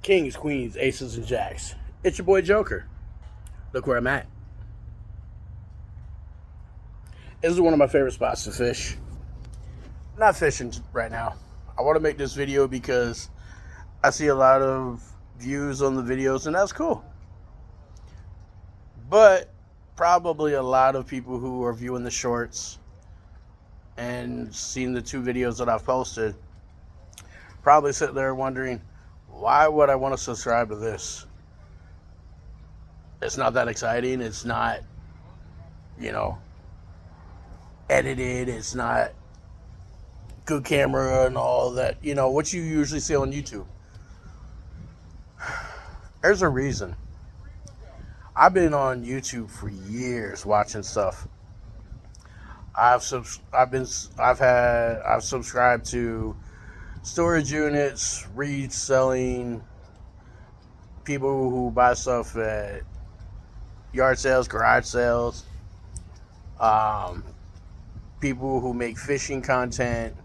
Kings, queens, aces, and jacks. It's your boy Joker. Look where I'm at. This is one of my favorite spots to fish. I'm not fishing right now. I want to make this video because I see a lot of views on the videos, and that's cool. But probably a lot of people who are viewing the shorts and seeing the two videos that I've posted probably sit there wondering, why would I want to subscribe to this? It's not that exciting. It's not, edited. It's not good camera and all that, what you usually see on YouTube. There's a reason. I've been on YouTube for years watching stuff. I've subscribed to storage units, reselling, people who buy stuff at yard sales, garage sales, people who make fishing content,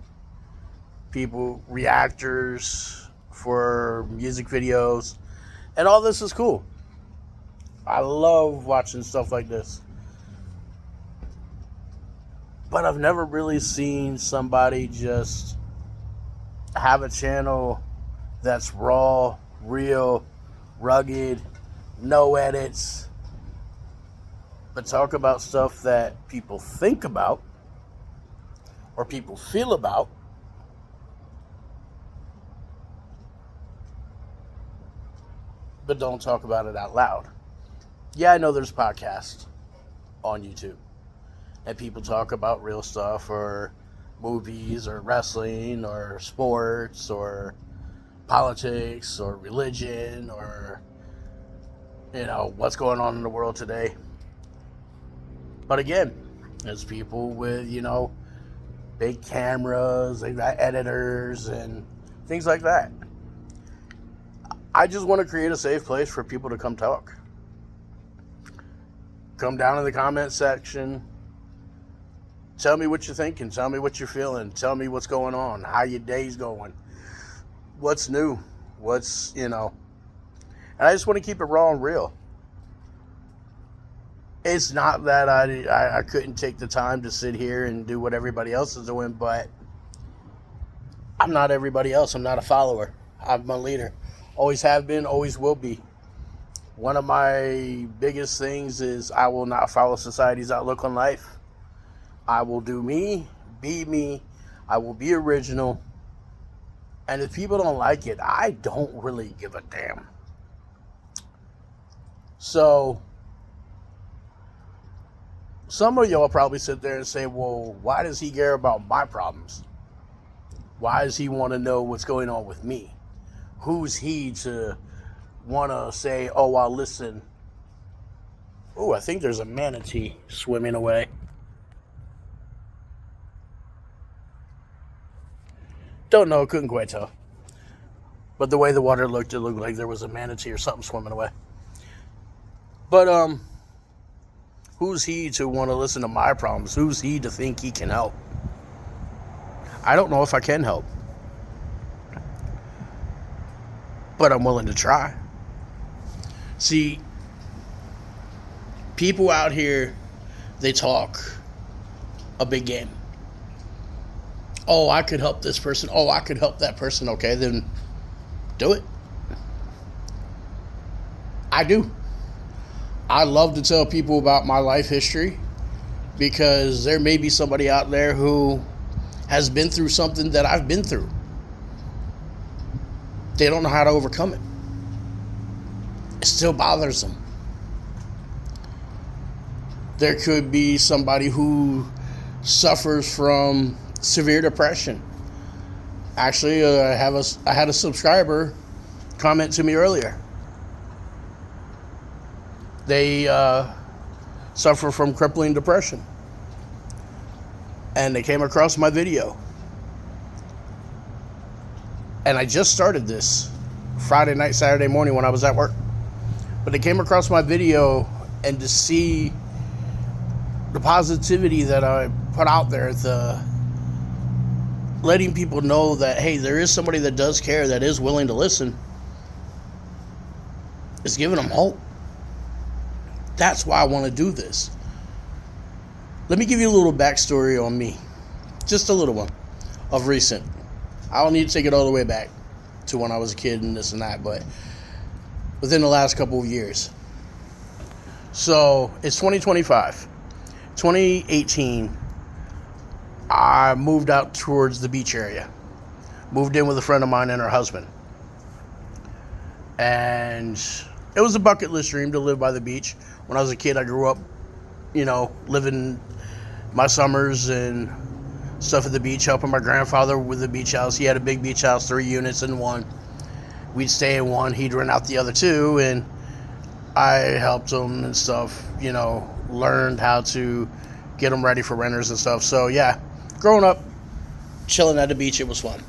reactors for music videos, and all this is cool. I love watching stuff like this. But I've never really seen somebody just have a channel that's raw, real, rugged, no edits, but talk about stuff that people think about or people feel about, but don't talk about it out loud. Yeah, I know there's podcasts on YouTube, and people talk about real stuff or movies or wrestling or sports or politics or religion or, what's going on in the world today. But again, there's people with, big cameras, they got editors and things like that. I just want to create a safe place for people to come talk. Come down in the comment section. Tell me what you're thinking. Tell me what you're feeling. Tell me what's going on. How your day's going. What's new. And I just want to keep it raw and real. It's not that I couldn't take the time to sit here and do what everybody else is doing, but I'm not everybody else. I'm not a follower. I'm a leader. Always have been, always will be. One of my biggest things is I will not follow society's outlook on life. I will do me, be me. I will be original. And if people don't like it, I don't really give a damn. So, some of y'all probably sit there and say, well, why does he care about my problems? Why does he want to know what's going on with me? Who's he to want to say, oh, I'll listen? Oh, I think there's a manatee swimming away. Don't know, couldn't quite tell. But the way the water looked, it looked like there was a manatee or something swimming away. But, who's he to want to listen to my problems? Who's he to think he can help? I don't know if I can help. But I'm willing to try. See, people out here, they talk a big game. Oh, I could help this person. Oh, I could help that person. Okay, then do it. I do. I love to tell people about my life history because there may be somebody out there who has been through something that I've been through. They don't know how to overcome it. It still bothers them. There could be somebody who suffers from severe depression. Actually, I had a subscriber comment to me earlier. They suffer from crippling depression. And they came across my video. And I just started this Friday night, Saturday morning when I was at work. But they came across my video, and to see the positivity that I put out there, the letting people know that, hey, there is somebody that does care, that is willing to listen, It's giving them hope. That's why I want to do this. Let me give you a little backstory on me. Just a little one of recent. I don't need to take it all the way back to when I was a kid and this and that, but within the last couple of years. So it's 2025. 2018, I moved out towards the beach area. Moved in with a friend of mine and her husband. And it was a bucket list dream to live by the beach. When I was a kid, I grew up, living my summers and stuff at the beach, helping my grandfather with the beach house. He had a big beach house, 3 units in one. We'd stay in one, he'd rent out the other 2, and I helped him and stuff, learned how to get them ready for renters and stuff. So yeah, growing up, chilling at the beach, it was fun.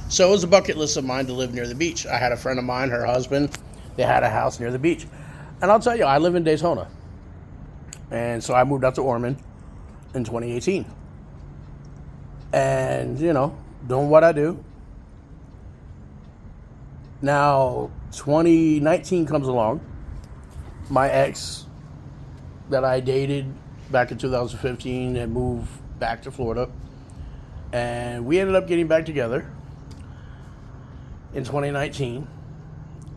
So it was a bucket list of mine to live near the beach. I had a friend of mine, her husband, they had a house near the beach. And I'll tell you, I live in Daytona. And so I moved out to Ormond in 2018. And, doing what I do. Now, 2019 comes along. My ex that I dated back in 2015 and moved back to Florida. And we ended up getting back together in 2019.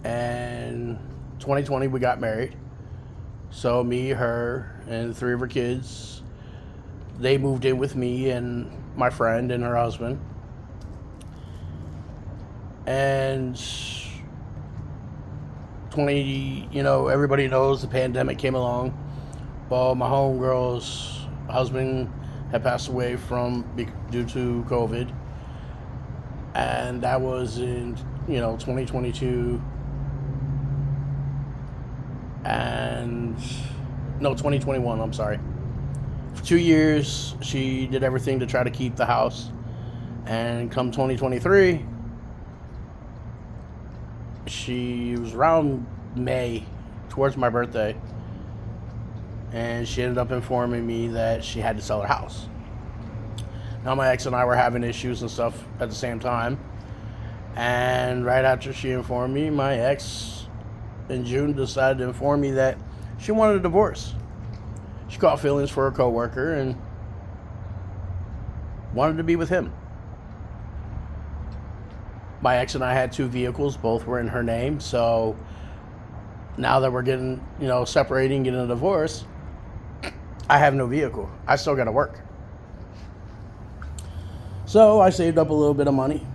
And 2020 we got married. So me, her, and 3 of her kids, they moved in with me and my friend and her husband. And everybody knows the pandemic came along. Well, my homegirl's husband had passed away due to COVID. And that was in, 2022. And 2021, I'm sorry. For 2 years, she did everything to try to keep the house. And come 2023, she was around May, towards my birthday, and she ended up informing me that she had to sell her house. Now, my ex and I were having issues and stuff at the same time. And right after she informed me, my ex in June decided to inform me that she wanted a divorce. She caught feelings for her coworker and wanted to be with him. My ex and I had 2 vehicles, both were in her name, so now that we're getting, separating, getting a divorce, I have no vehicle. I still got to work. So I saved up a little bit of money,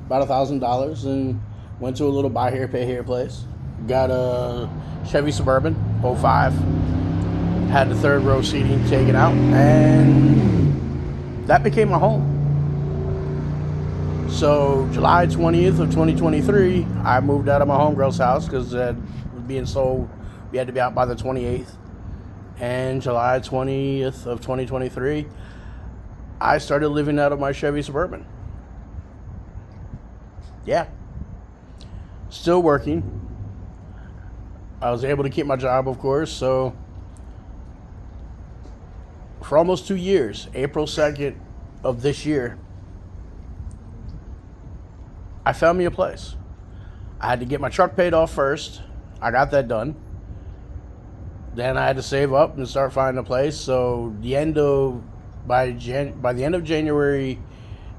about $1,000, and went to a little buy here, pay here place. Got a Chevy Suburban 05. Had the 3rd row seating taken out, and that became my home. So July 20th of 2023, I moved out of my homegirl's house because it was being sold. We had to be out by the 28th. And July 20th of 2023, I started living out of my Chevy Suburban. Yeah. Still working. I was able to keep my job, of course, so for almost 2 years, April 2nd of this year, I found me a place. I had to get my truck paid off first. I got that done. Then I had to save up and start finding a place. So by the end of January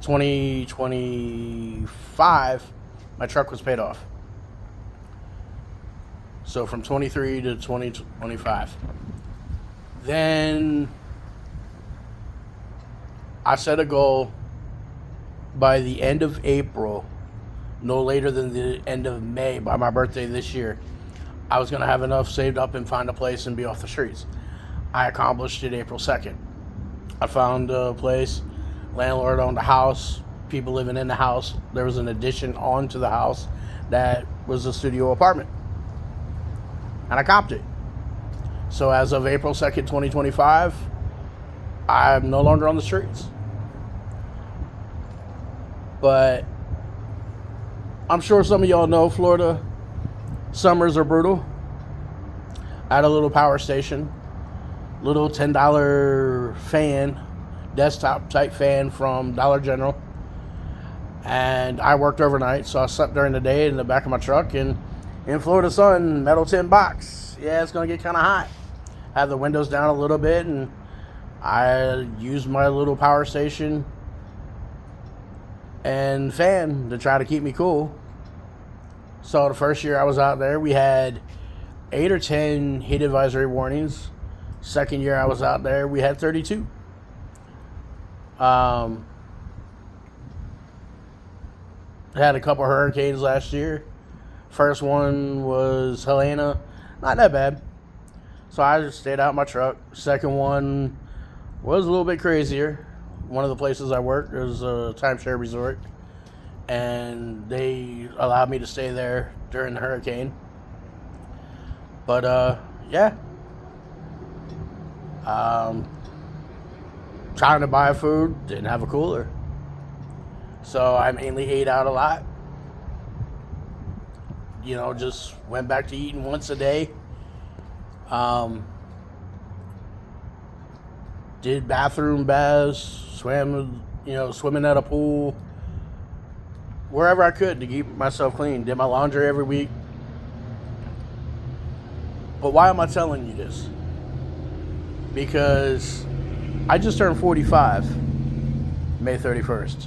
2025, my truck was paid off. So from 23 to 2025. Then I set a goal by the end of April, no later than the end of May, by my birthday this year, I was going to have enough saved up and find a place and be off the streets. I accomplished it April 2nd. I found a place, landlord owned a house, people living in the house. There was an addition onto the house that was a studio apartment. And I copped it. So as of April 2nd, 2025, I'm no longer on the streets. But I'm sure some of y'all know Florida summers are brutal. I had a little power station, little $10 fan, desktop type fan from Dollar General. And I worked overnight, so I slept during the day in the back of my truck, and in Florida sun, metal tin box. Yeah, it's going to get kind of hot. Have the windows down a little bit, and I use my little power station and fan to try to keep me cool. So the first year I was out there, we had 8 or 10 heat advisory warnings. Second year I was out there, we had 32. Had a couple hurricanes last year. First one was Helena. Not that bad. So I just stayed out in my truck. Second one was a little bit crazier. One of the places I worked was a timeshare resort, and they allowed me to stay there during the hurricane. But yeah, trying to buy food, didn't have a cooler, so I mainly ate out a lot. You know, just went back to eating once a day. Did bathroom baths, swam, swimming at a pool, wherever I could to keep myself clean. Did my laundry every week. But why am I telling you this? Because I just turned 45, May 31st.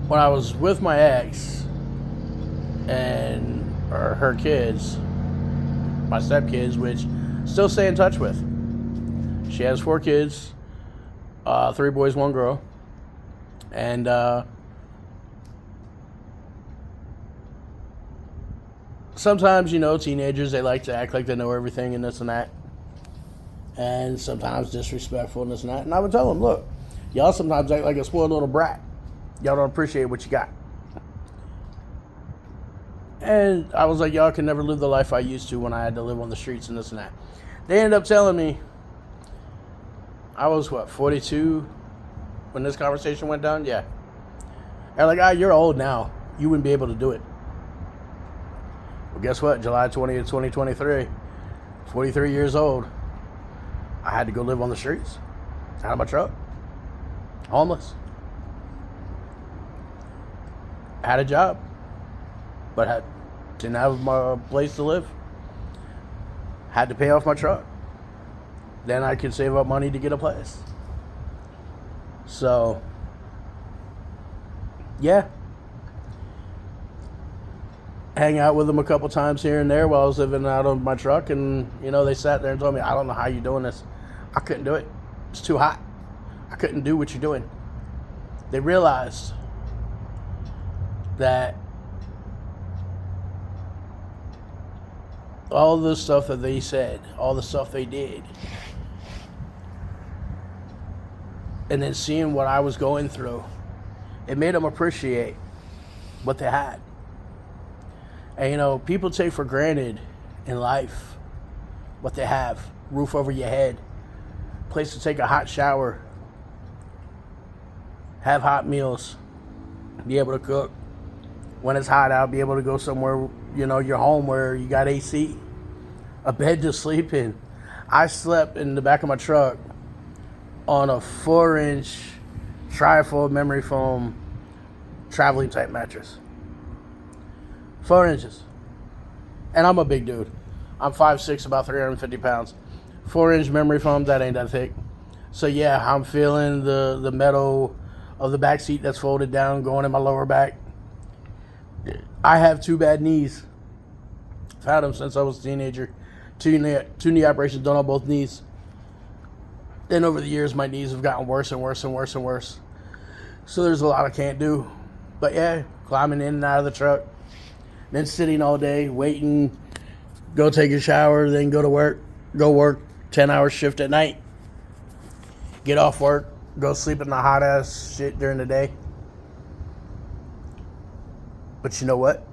When I was with my ex and her kids, my stepkids, which still stay in touch with. She has 4 kids, 3 boys, 1 girl, and sometimes, teenagers, they like to act like they know everything and this and that, and sometimes disrespectful and this and that. And I would tell them, look, y'all sometimes act like a spoiled little brat. Y'all don't appreciate what you got. And I was like, y'all can never live the life I used to when I had to live on the streets and this and that. They ended up telling me, I was, 42 when this conversation went down? Yeah. They're like, you're old now. You wouldn't be able to do it. Well, guess what? July 20th, 2023, 43 years old. I had to go live on the streets, out of my truck, homeless. I had a job, but didn't have my place to live. Had to pay off my truck. Then I could save up money to get a place. So, yeah. Hang out with them a couple times here and there while I was living out of my truck. And, they sat there and told me, I don't know how you're doing this. I couldn't do it. It's too hot. I couldn't do what you're doing. They realized that all the stuff that they said, all the stuff they did, and then seeing what I was going through, it made them appreciate what they had. And people take for granted in life what they have. Roof over your head, place to take a hot shower, have hot meals, be able to cook. When it's hot out, be able to go somewhere, your home where you got AC, a bed to sleep in. I slept in the back of my truck on a 4-inch trifold memory foam traveling type mattress. 4 inches. And I'm a big dude. I'm 5'6", about 350 pounds. 4-inch memory foam, that ain't that thick. So yeah, I'm feeling the metal of the back seat that's folded down going in my lower back. I have 2 bad knees. I've had them since I was a teenager. 2 knee operations done on both knees. Then over the years, my knees have gotten worse and worse and worse and worse. So there's a lot I can't do. But yeah, climbing in and out of the truck. Then sitting all day, waiting, go take a shower, then go to work. Go work 10-hour shift at night. Get off work, go sleep in the hot-ass shit during the day. But you know what?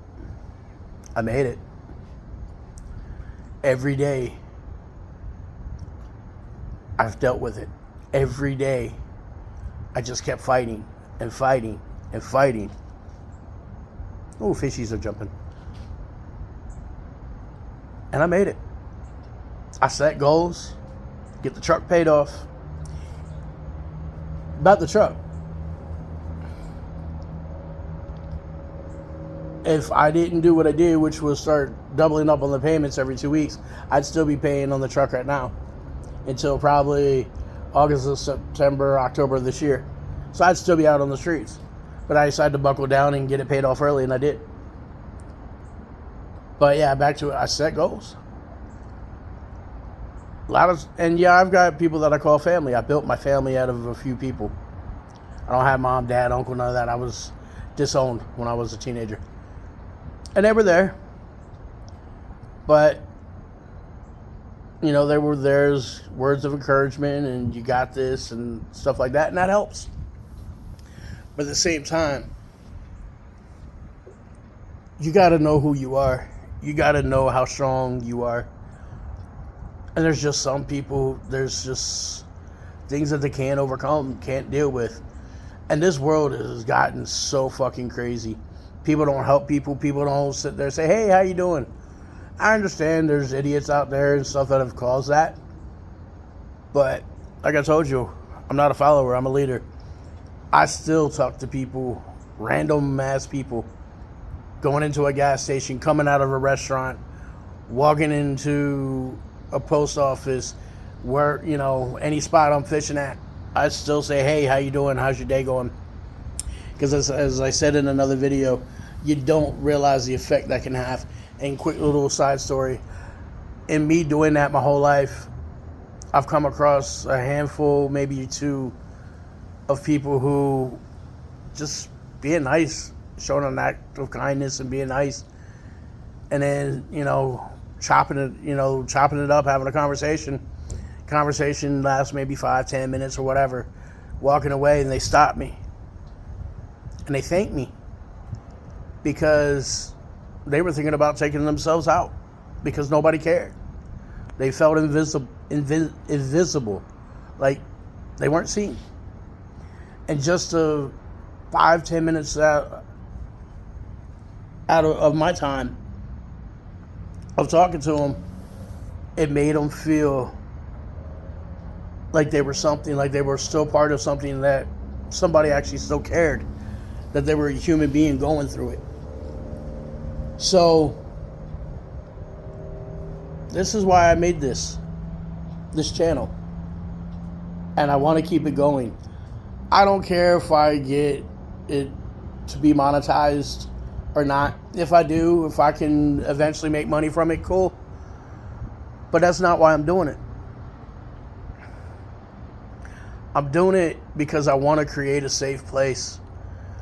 I made it. Every day, I've dealt with it. Every day, I just kept fighting and fighting and fighting. Oh, fishies are jumping. And I made it. I set goals, get the truck paid off. About the truck. if I didn't do what I did, which was start doubling up on the payments every 2 weeks, I'd still be paying on the truck right now until probably August or September, October of this year. So I'd still be out on the streets. But I decided to buckle down and get it paid off early, and I did. But yeah, back to it. I set goals. And yeah, I've got people that I call family. I built my family out of a few people. I don't have mom, dad, uncle, none of that. I was disowned when I was a teenager. And they were there. But, you know, there's words of encouragement and you got this and stuff like that, and that helps. But at the same time, you got to know who you are. You got to know how strong you are. And there's just some people, there's just things that they can't overcome, can't deal with. And this world has gotten so fucking crazy. People don't help people. People don't sit there and say, hey, how you doing? I understand there's idiots out there and stuff that have caused that. But like I told you, I'm not a follower. I'm a leader. I still talk to people, random ass people, going into a gas station, coming out of a restaurant, walking into a post office, where, you know, any spot I'm fishing at. I still say, hey, how you doing? How's your day going? Because as I said in another video, you don't realize the effect that can have. And quick little side story, in me doing that my whole life, I've come across a handful, maybe two, of people who just being nice, showing an act of kindness and being nice, and then, you know, chopping it up, having a conversation. Conversation lasts maybe 5-10 minutes or whatever, walking away, and they stop me and they thank me because they were thinking about taking themselves out because nobody cared. They felt invisible, like they weren't seen. And just 5-10 minutes out of my time of talking to them, it made them feel like they were something, like they were still part of something, that somebody actually still cared, that they were a human being going through it. So this is why I made this channel, and I want to keep it going. I don't care if I get it to be monetized or not. If I do, if I can eventually make money from it, cool. But that's not why I'm doing it. I'm doing it because I want to create a safe place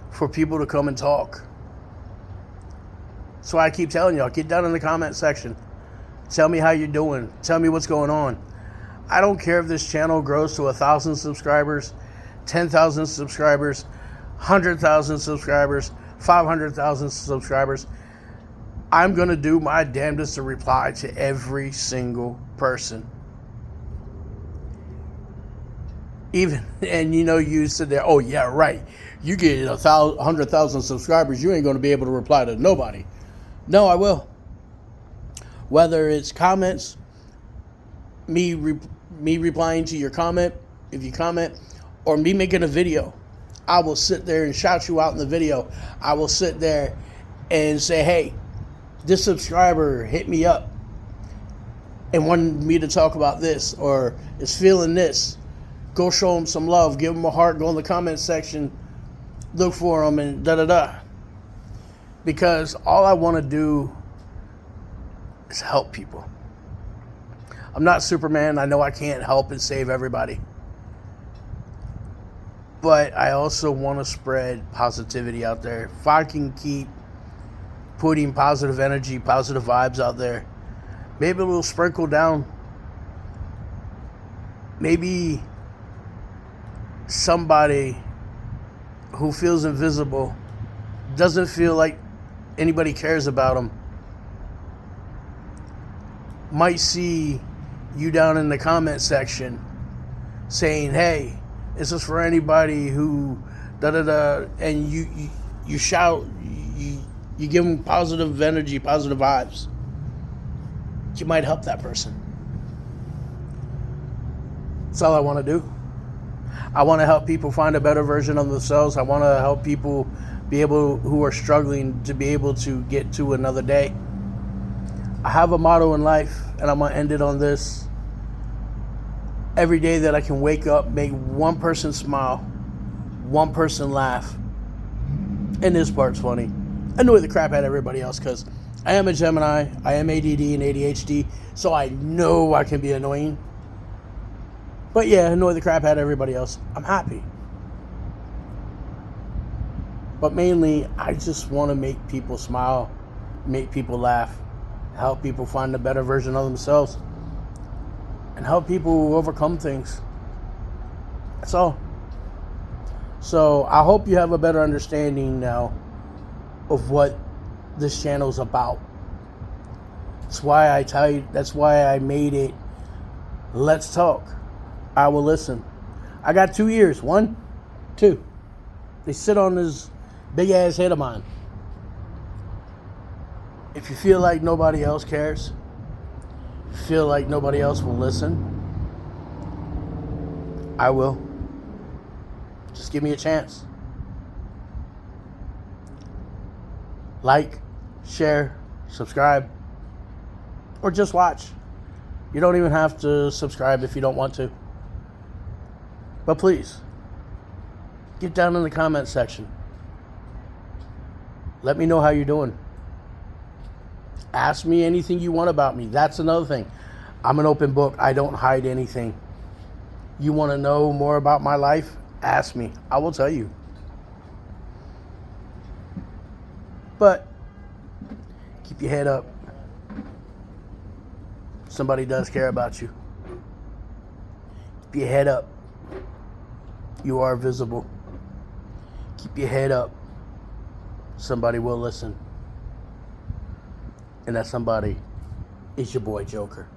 for people to come and talk. So I keep telling y'all, get down in the comment section. Tell me how you're doing. Tell me what's going on. I don't care if this channel grows to 1,000 subscribers, 10,000 subscribers, 100,000 subscribers, 500,000 subscribers. I'm going to do my damnedest to reply to every single person. Even, and you know, you sit there, oh yeah, right. You get 100,000 subscribers, you ain't going to be able to reply to nobody. No, I will. Whether it's comments, me replying to your comment, if you comment, or me making a video, I will sit there and shout you out in the video. I will sit there and say, hey, this subscriber hit me up and wanted me to talk about this, or is feeling this. Go show them some love. Give them a heart. Go in the comment section. Look for them and da-da-da. Because all I want to do is help people. I'm not Superman. I know I can't help and save everybody. But I also want to spread positivity out there. If I can keep putting positive energy, positive vibes out there, maybe we'll sprinkle down. Maybe somebody who feels invisible, doesn't feel like anybody cares about them, might see you down in the comment section saying, hey, this is for anybody who da-da-da, and you shout, you give them positive energy, positive vibes. You might help that person. That's all I want to do. I want to help people find a better version of themselves. I want to help people who are struggling to be able to get to another day. I have a motto in life, and I'm going to end it on this. Every day that I can wake up, make one person smile, one person laugh. And this part's funny. Annoy the crap out of everybody else, because I am a Gemini, I am ADD and ADHD, so I know I can be annoying. But yeah, annoy the crap out of everybody else. I'm happy. But mainly, I just want to make people smile, make people laugh, help people find a better version of themselves, and help people overcome things. That's all. So I hope you have a better understanding now of what this channel is about. That's why I made it. Let's talk. I will listen. I got 2 ears. 1, 2. They sit on this big ass head of mine. If you feel like nobody else cares, feel like nobody else will listen, I will. Just give me a chance. Like, share, subscribe, or just watch. You don't even have to subscribe if you don't want to. But please, get down in the comment section. Let me know how you're doing. Ask me anything you want about me. That's another thing. I'm an open book. I don't hide anything. You want to know more about my life? Ask me. I will tell you. But keep your head up. Somebody does care about you. Keep your head up. You are visible. Keep your head up. Somebody will listen. And that somebody is your boy Joker.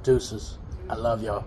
Deuces. I love y'all.